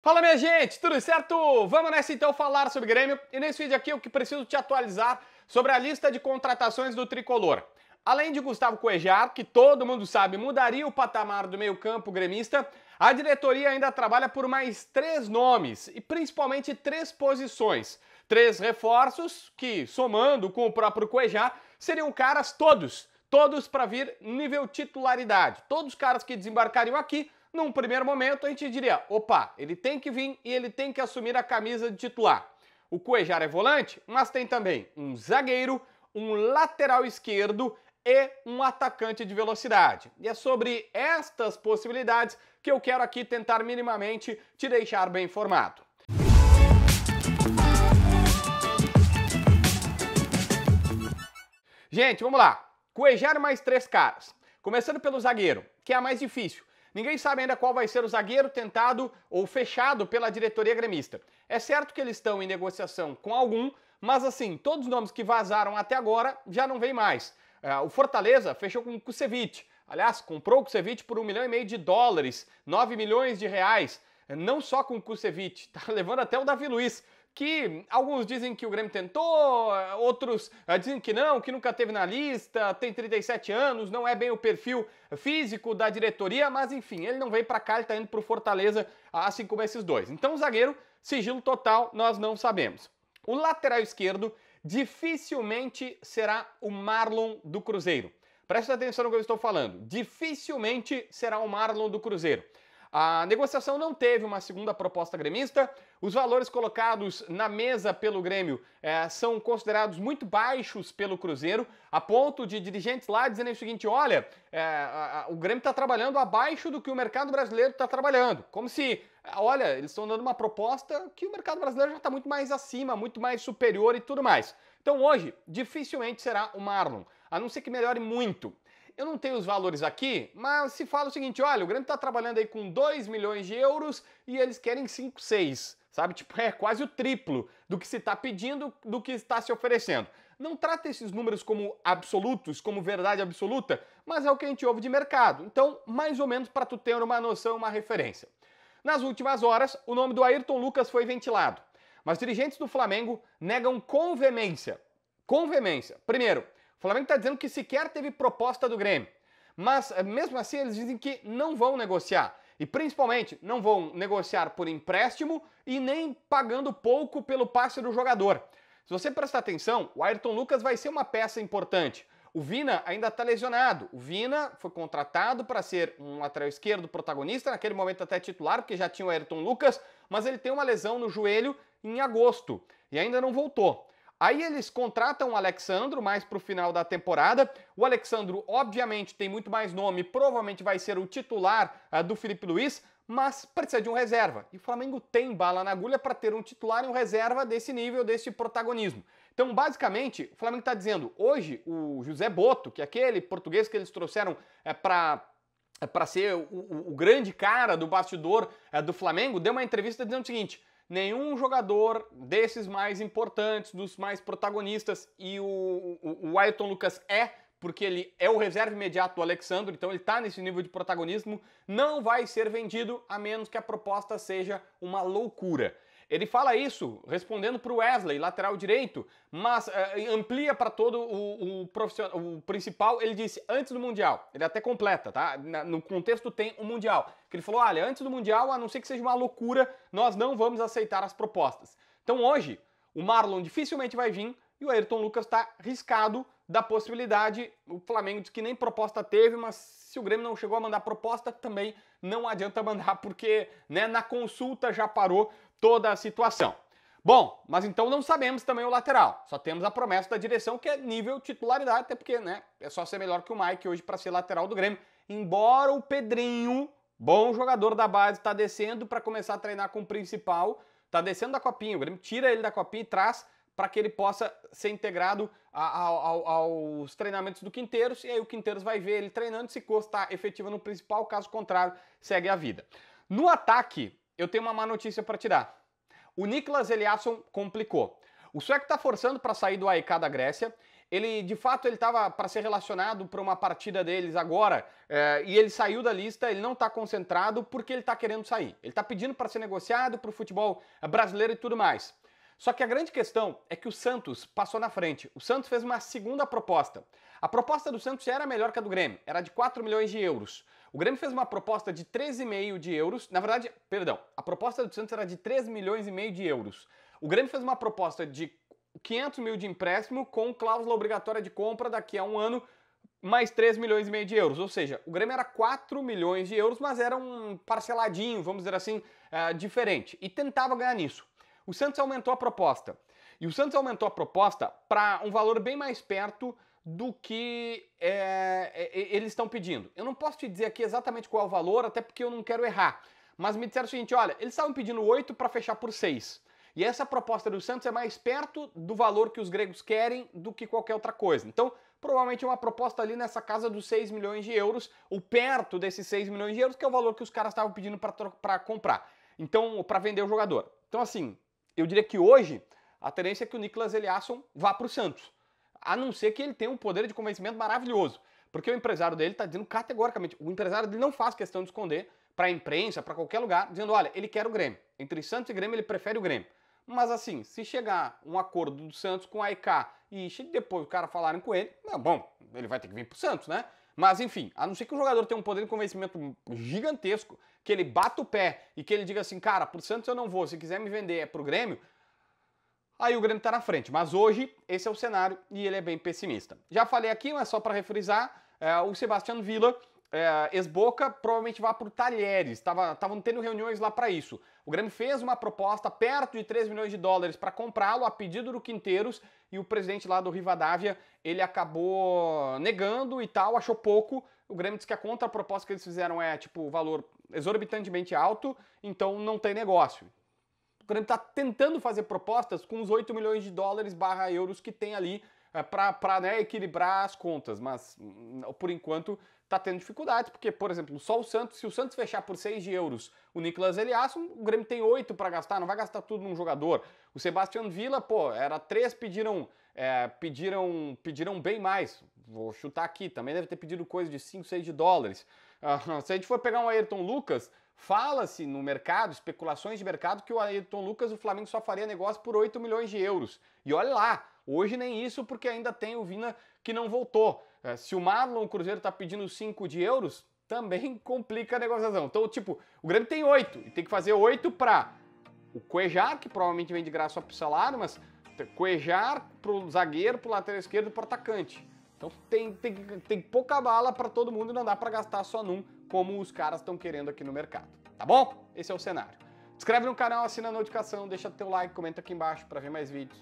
Fala minha gente, tudo certo? Vamos nessa então falar sobre Grêmio e nesse vídeo aqui eu que preciso te atualizar sobre a lista de contratações do Tricolor. Além de Gustavo Cuéllar, que todo mundo sabe mudaria o patamar do meio-campo gremista, a diretoria ainda trabalha por mais 3 nomes e principalmente 3 posições. 3 reforços que, somando com o próprio Cuéllar, seriam caras todos para vir nível titularidade. Todos os caras que desembarcariam aqui. Num primeiro momento, a gente diria, opa, ele tem que vir e ele tem que assumir a camisa de titular. O Cuéllar é volante, mas tem também um zagueiro, um lateral esquerdo e um atacante de velocidade. E é sobre estas possibilidades que eu quero aqui tentar minimamente te deixar bem informado. Gente, vamos lá. Cuéllar e mais 3 caras. Começando pelo zagueiro, que é a mais difícil. Ninguém sabe ainda qual vai ser o zagueiro tentado ou fechado pela diretoria gremista. É certo que eles estão em negociação com algum, mas assim, todos os nomes que vazaram até agora já não vem mais. O Fortaleza fechou com o Kusevich. Aliás, comprou o Kusevich por $1,5 milhão, 9 milhões de reais. Não só com o Kusevich, tá levando até o Davi Luiz, que alguns dizem que o Grêmio tentou, outros dizem que não, que nunca teve na lista, tem 37 anos, não é bem o perfil físico da diretoria, mas enfim, ele não veio para cá, ele está indo para o Fortaleza, assim como esses dois. Então o zagueiro, sigilo total, nós não sabemos. O lateral esquerdo dificilmente será o Marlon do Cruzeiro. Presta atenção no que eu estou falando, dificilmente será o Marlon do Cruzeiro. A negociação não teve uma segunda proposta gremista, os valores colocados na mesa pelo Grêmio são considerados muito baixos pelo Cruzeiro, a ponto de dirigentes lá dizerem o seguinte, olha, o Grêmio está trabalhando abaixo do que o mercado brasileiro está trabalhando, como se, olha, eles estão dando uma proposta que o mercado brasileiro já está muito mais acima, muito mais superior e tudo mais. Então hoje, dificilmente será o Marlon, a não ser que melhore muito. Eu não tenho os valores aqui, mas se fala o seguinte, olha, o Grêmio está trabalhando aí com 2 milhões de euros e eles querem 5, 6, sabe? Tipo, é quase o triplo do que se está pedindo, do que está se oferecendo. Não trata esses números como absolutos, como verdade absoluta, mas é o que a gente ouve de mercado. Então, mais ou menos para tu ter uma noção, uma referência. Nas últimas horas, o nome do Ayrton Lucas foi ventilado, mas dirigentes do Flamengo negam com veemência. Com veemência. Primeiro, o Flamengo está dizendo que sequer teve proposta do Grêmio, mas mesmo assim eles dizem que não vão negociar e principalmente não vão negociar por empréstimo e nem pagando pouco pelo passe do jogador. Se você prestar atenção, o Ayrton Lucas vai ser uma peça importante. O Vina ainda está lesionado. O Vina foi contratado para ser um lateral esquerdo protagonista, naquele momento até titular, porque já tinha o Ayrton Lucas, mas ele tem uma lesão no joelho em agosto e ainda não voltou. Aí eles contratam o Alexandro mais para o final da temporada. O Alexandro, obviamente, tem muito mais nome, provavelmente vai ser o titular do Felipe Luiz, mas precisa de um reserva. E o Flamengo tem bala na agulha para ter um titular e um reserva desse nível, desse protagonismo. Então, basicamente, o Flamengo está dizendo, hoje, o José Boto, que é aquele português que eles trouxeram para ser o grande cara do bastidor do Flamengo, deu uma entrevista dizendo o seguinte: nenhum jogador desses mais importantes, dos mais protagonistas, e o Ayrton Lucas porque ele é o reserva imediato do Alexandre, então ele está nesse nível de protagonismo, não vai ser vendido a menos que a proposta seja uma loucura. Ele fala isso respondendo para o Wesley, lateral direito, mas amplia para todo o principal, ele disse antes do Mundial, ele até completa, tá? No contexto tem o Mundial, que ele falou, olha, antes do Mundial, a não ser que seja uma loucura, nós não vamos aceitar as propostas. Então hoje, o Marlon dificilmente vai vir e o Ayrton Lucas está riscado da possibilidade, o Flamengo diz que nem proposta teve, mas se o Grêmio não chegou a mandar proposta, também não adianta mandar, porque né, na consulta já parou toda a situação. Bom, mas então não sabemos também o lateral, só temos a promessa da direção que é nível titularidade, até porque né, é só ser melhor que o Mike hoje para ser lateral do Grêmio, embora o Pedrinho, bom jogador da base, está descendo para começar a treinar com o principal, está descendo da copinha, o Grêmio tira ele da copinha e traz para que ele possa ser integrado aos treinamentos do Quinteiros, e aí o Quinteiros vai ver ele treinando, se está efetivo no principal, caso contrário, segue a vida. No ataque, eu tenho uma má notícia para te dar. O Niklas Eliasson complicou. O sueco está forçando para sair do AEK da Grécia, ele de fato ele estava para ser relacionado para uma partida deles agora e ele saiu da lista, ele não está concentrado porque ele está querendo sair. Ele está pedindo para ser negociado para o futebol brasileiro e tudo mais. Só que a grande questão é que o Santos passou na frente. O Santos fez uma segunda proposta. A proposta do Santos era melhor que a do Grêmio, era de 4 milhões de euros. O Grêmio fez uma proposta de 13,5 de euros. Na verdade, perdão, a proposta do Santos era de 3 milhões e meio de euros. O Grêmio fez uma proposta de 500 mil de empréstimo com cláusula obrigatória de compra daqui a um ano, mais 3 milhões e meio de euros. Ou seja, o Grêmio era 4 milhões de euros, mas era um parceladinho, vamos dizer assim, diferente. E tentava ganhar nisso. O Santos aumentou a proposta. E o Santos aumentou a proposta para um valor bem mais perto do que eles estão pedindo. Eu não posso te dizer aqui exatamente qual é o valor, até porque eu não quero errar. Mas me disseram o seguinte, olha, eles estavam pedindo 8 para fechar por 6. E essa proposta do Santos é mais perto do valor que os gregos querem do que qualquer outra coisa. Então, provavelmente é uma proposta ali nessa casa dos 6 milhões de euros, ou perto desses 6 milhões de euros, que é o valor que os caras estavam pedindo para comprar. Então, para vender o jogador. Então, assim, eu diria que hoje a tendência é que o Nicolas Eliasson vá para o Santos. A não ser que ele tenha um poder de convencimento maravilhoso. Porque o empresário dele está dizendo categoricamente, o empresário dele não faz questão de esconder para a imprensa, para qualquer lugar, dizendo, olha, ele quer o Grêmio. Entre Santos e Grêmio, ele prefere o Grêmio. Mas assim, se chegar um acordo do Santos com a AEK e depois o cara falarem com ele, bom, ele vai ter que vir pro Santos, né? Mas enfim, a não ser que o jogador tenha um poder de convencimento gigantesco, que ele bata o pé e que ele diga assim, cara, pro Santos eu não vou, se quiser me vender é pro Grêmio, aí o Grêmio tá na frente. Mas hoje, esse é o cenário e ele é bem pessimista. Já falei aqui, mas só para refrisar, o Sebastião Villa, ex-Boca, provavelmente vai pro Talheres, estavam tendo reuniões lá para isso. O Grêmio fez uma proposta perto de 3 milhões de dólares para comprá-lo a pedido do Quinteiros e o presidente lá do Rivadavia, ele acabou negando e tal, achou pouco. O Grêmio disse que a contraproposta que eles fizeram é tipo valor exorbitantemente alto, então não tem negócio. O Grêmio está tentando fazer propostas com os 8 milhões de dólares / euros que tem ali para né, equilibrar as contas, mas por enquanto está tendo dificuldades, porque, por exemplo, só o Santos, se o Santos fechar por 6 de euros o Nicolas Eliasson, o Grêmio tem 8 para gastar, não vai gastar tudo num jogador. O Sebastião Villa, pô, era 3, pediram bem mais. Vou chutar aqui, também deve ter pedido coisa de 5, 6 de dólares. Se a gente for pegar um Ayrton Lucas, fala-se no mercado, especulações de mercado, que o Ayrton Lucas, o Flamengo só faria negócio por 8 milhões de euros. E olha lá, hoje nem isso, porque ainda tem o Vina que não voltou. Se o Marlon Cruzeiro está pedindo 5 de euros, também complica a negociação. Então, tipo, o Grêmio tem 8, e tem que fazer 8 para o Cuejar, que provavelmente vem de graça só pro salário, mas Cuejar pro zagueiro, pro lateral esquerdo e pro atacante. Então tem pouca bala para todo mundo e não dá para gastar só num, como os caras estão querendo aqui no mercado. Tá bom? Esse é o cenário. Se inscreve no canal, assina a notificação, deixa teu like, comenta aqui embaixo para ver mais vídeos.